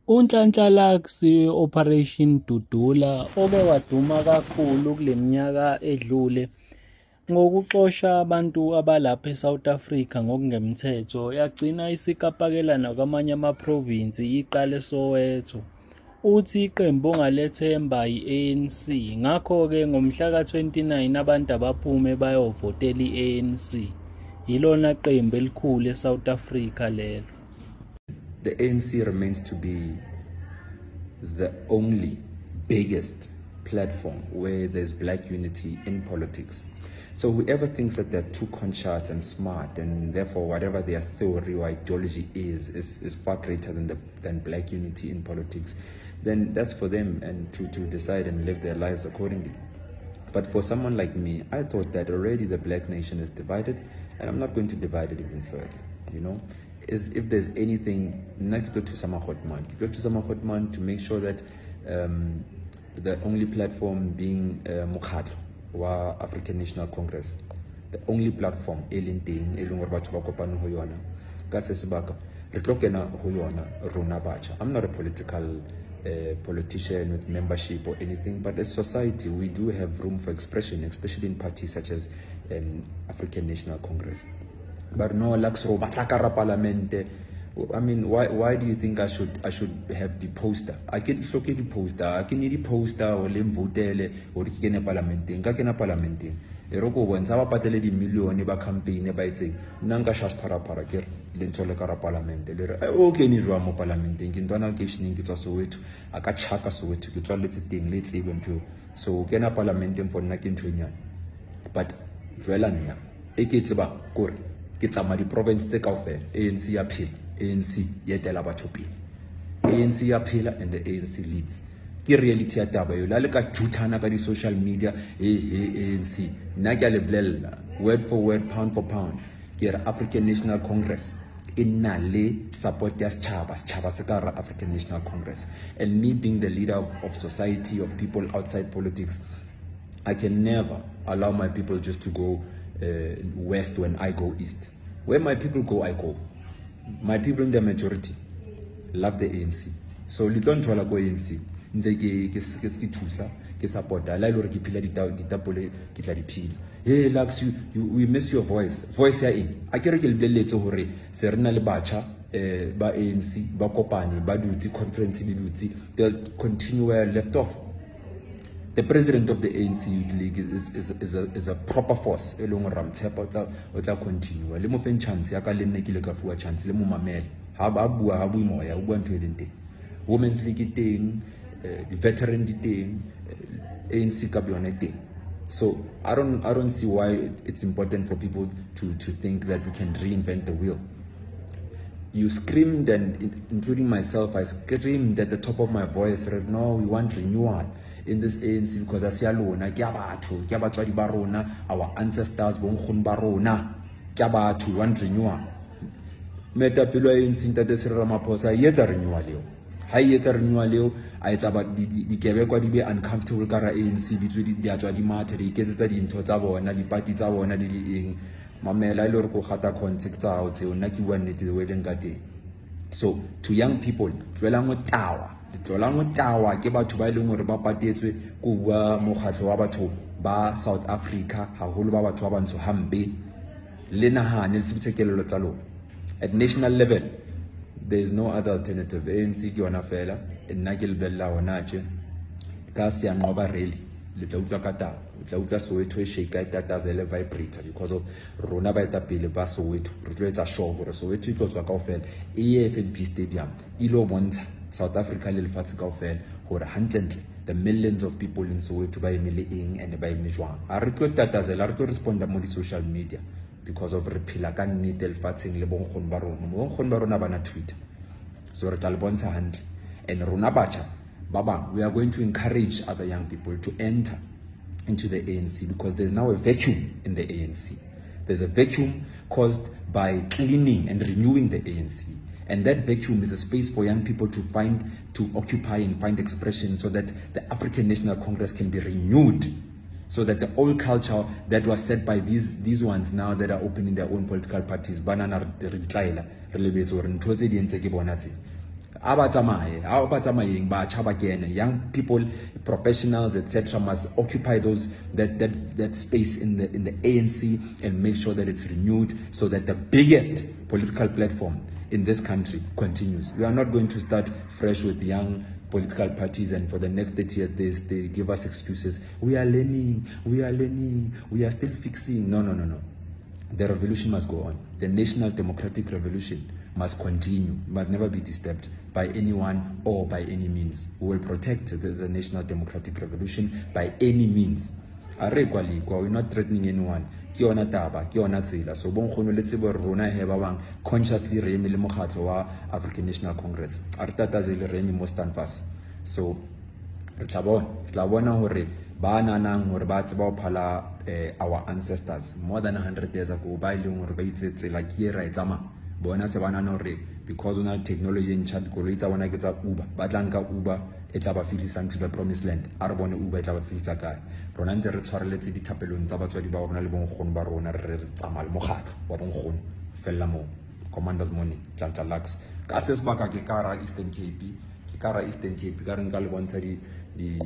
uNhlanhla Lux Operation Dudula oke waduma kakhulu kuleminyaka edlule ngokuxosha abantu abalapha eSouth Africa ngokungemthetho yagcina isikapakela nakwamanye amaprovinsi iqale eSoweto. Uthi iqembu ongalethemba yi-ANC, ngakho-ke ngomhla ka-29 abantu abaphume bayovotela i-ANC. Yilona qembu elikhulu eSouth Africa lelo. The ANC remains to be the only biggest platform where there's black unity in politics. So whoever thinks that they're too conscious and smart, and therefore whatever their theory or ideology is far greater than black unity in politics, then that's for them and to decide and live their lives accordingly. But for someone like me, I thought that already the black nation is divided, and I'm not going to divide it even further, you know. If there's anything, not go to Samahotman. You go to Samahotman to make sure that the only platform being Mukhatlo wa African National Congress, the only platform elinteng elungor batho ba kopana ho yona ka se sebaka re tlokena ho yona rona batjha. I'm not a political politician with membership or anything, but as society we do have room for expression, especially in parties such as African National Congress. But no, Lux parliament. I mean, why do you think I should have the poster? I can look at the poster. I can need the poster or lemvotele or the parliamenting. Ka kena parliamenting. Eroko when sa ba patele di million ba campaign ba itseng. Nanga shash para ke lentole ka parliament. Le okay ni jwa mo parliamenting. Ke ntwana ke shning ke tswa Soweto. Aka chaka Soweto ke tswa letse teng le tsebe ntho. So kena parliamenting for nna ke ntho nyane. But jwela nna e ke tseba kore ke tsama di province tse kaofela. ANC ya phela. ANC yetela batho pele. ANC ya phela and the ANC leads. Ke reality ya taba yo la le ka juthana ka di social media ANC nna ke a le bolella word for word, pound for pound, ke re African National Congress inna le support ya setjhaba se ka ra African National Congress. And me being the leader of society, of people outside politics, I can never allow my people just to go west when I go east. Where my people go, I go. My people in the majority love the ANC. So little njwala go ANC. Nze ke thusa, ke supporta. La ilore ke phila ditapole ke tla di phila. Hey Lux, we miss your voice. Voice ya eng. A kere ke le boleletse hore se rena le batjha ba ANC ba kopane ba dutse conference di dutse. They'll continue where left off. The president of the ANC Youth League is a proper force. Elong ramtshepa o tla continue. Le mo feng chance ya ka le nne ke le ka fuwa chance le mo mamele. Ha ba bua ha bui moya, o bua ntho e leng teng. Women's League teng, the veteran di teng, ANC ka yona teng. So I don't see why it's important for people to think that we can reinvent the wheel. You screamed, and including myself, I screamed at the top of my voice, no, we want renewal in this ANC because asialona kyabatho kyabatswadi ba rona, our ancestors bonkgono ba rona kyabatho, we want renewal. Metapelo ya ANC Ntate Cyril Ramaphosa yetsa renewal leo. Ha yetsa renewal leo a etsa ba di kebekwa di be uncomfortable ka ra ANC di tswe di atswa di mathe di iketsetsa dintho tsa bona, di party tsa bona di eng. Mamela ile re go gata contact tsa o tse ona ke bua nnete we leng ka teng. So to young people, tlola ngotawa ke batho ba ileng hore ba patetswe go bua mokgatlo wa batho ba South Africa, haholo ba batho ba bantsho hampe le nahane le sebitsekelelo tsa lona. At national level, there is no other alternative. ANC ke yona fela nna ke le bella hona tje ka se ya ngoba rally le tla utlwa ka taba, o tla utlwa Soweto e shake e tatazele vibrator because of rona ba etapele ba Soweto. Re tlo etsa show hore Soweto e tlo tswa kaofela e ye FNB Stadium e lo bontsha South Africa le lefatshe kaofela hore hantle the millions of people in Soweto ba emele eng and ba eme jwang. A re tlo tatazela, re tlo responda mo di social media because of re phela ka nnete lefatsheng le bonkgono ba rona. Bonkgono ba rona bana Twitter, so re tla le bontsha hantle. And rona batjha baba, we are going to encourage other young people to enter into the ANC because there's now a vacuum in the ANC. There's a vacuum caused by cleaning and renewing the ANC. And that vacuum is a space for young people to occupy and find expression so that the African National Congress can be renewed. So that the old culture that was set by these ones now that are opening their own political parties, banana young people, professionals, etc. must occupy that space in the ANC and make sure that it's renewed so that the biggest political platform in this country continues. We are not going to start fresh with young political parties and for the next 30 years they give us excuses. We are learning, we are still fixing. No. The revolution must go on. The national democratic revolution must continue, must never be disturbed by anyone or by any means. We will protect the national democratic revolution by any means. We're not threatening anyone. So consciously African National Congress. So our ancestors more than 100 years ago because of technology in chat Uber Uber to the promised land Uber Commanders money Nhlanhla Lux Eastern Cape Eastern Cape the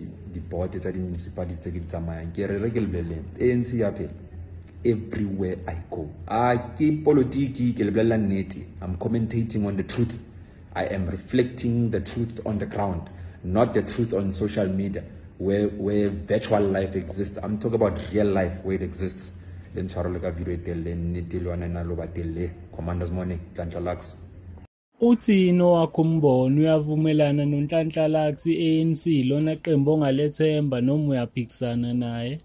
board is the municipalities ANC everywhere I go. I'm commentating on the truth. I am reflecting the truth on the ground, not the truth on social media where virtual life exists. I'm talking about real life where it exists. Commanders morning, Nhlanhla Lux. Uthi nowakho umbono uyavumelana noNhlanhla Lux ANC lona qembu ongalethemba noma uyaphikisana naye?